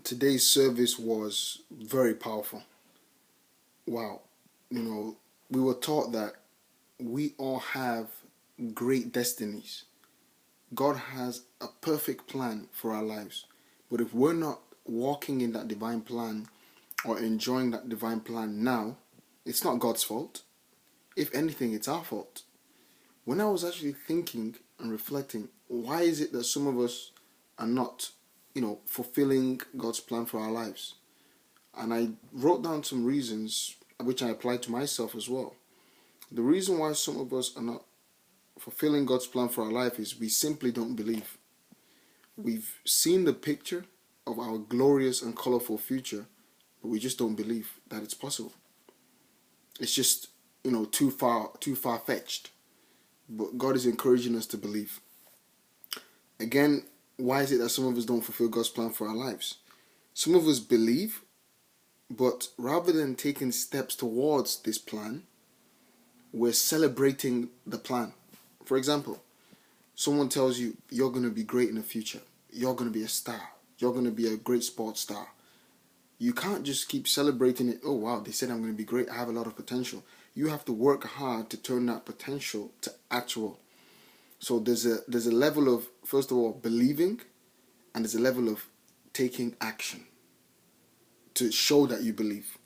Today's service was very powerful. Wow. We were taught that we all have great destinies. God has a perfect plan for our lives. But if we're not walking in that divine plan or enjoying that divine plan now, it's not God's fault. If anything, it's our fault. When I was actually thinking and reflecting, why is it that some of us are not, fulfilling God's plan for our lives? And I wrote down some reasons which I applied to myself as well. The reason why some of us are not fulfilling God's plan for our life is we simply don't believe. We've seen the picture of our glorious and colorful future, but we just don't believe that it's possible. It's just, too far-fetched. But God is encouraging us to believe. Again, why is it that some of us don't fulfill God's plan for our lives? Some of us believe, but rather than taking steps towards this plan, we're celebrating the plan. For example, someone tells you you're going to be great in the future. You're going to be a star. You're going to be a great sports star. You can't just keep celebrating it. Oh, wow, they said I'm going to be great. I have a lot of potential. You have to work hard to turn that potential to actual. So there's a level of, first of all, believing, and there's a level of taking action to show that you believe.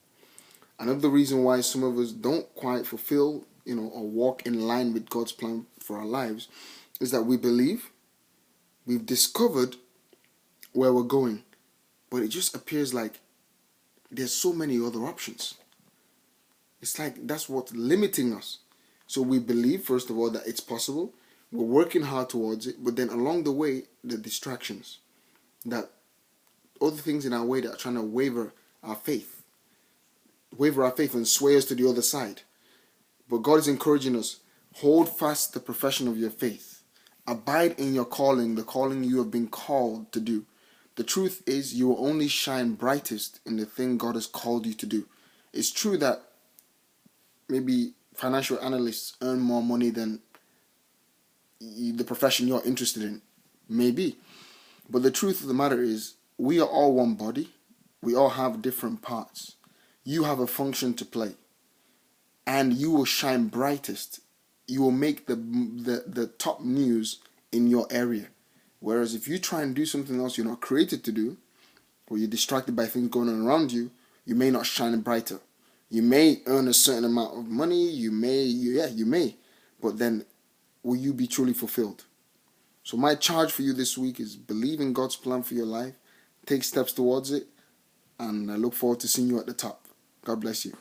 Another reason why some of us don't quite fulfill, or walk in line with God's plan for our lives is that we believe, we've discovered where we're going, but it just appears like there's so many other options. It's like that's what's limiting us. So we believe, first of all, that it's possible. We're working hard towards it, but then along the way, the distractions, that other things in our way that are trying to waver our faith and sway us to the other side. But God is encouraging us, hold fast the profession of your faith. Abide in your calling, the calling you have been called to do. The truth is, you will only shine brightest in the thing God has called you to do. It's true that maybe financial analysts earn more money than the profession you're interested in. Maybe. But the truth of the matter is, we are all one body. We all have different parts. You have a function to play. And you will shine brightest. You will make the top news in your area. Whereas if you try and do something else you're not created to do, or you're distracted by things going on around you, you may not shine brighter. You may earn a certain amount of money, you may, but then will you be truly fulfilled? So my charge for you this week is believe in God's plan for your life, take steps towards it, and I look forward to seeing you at the top. God bless you.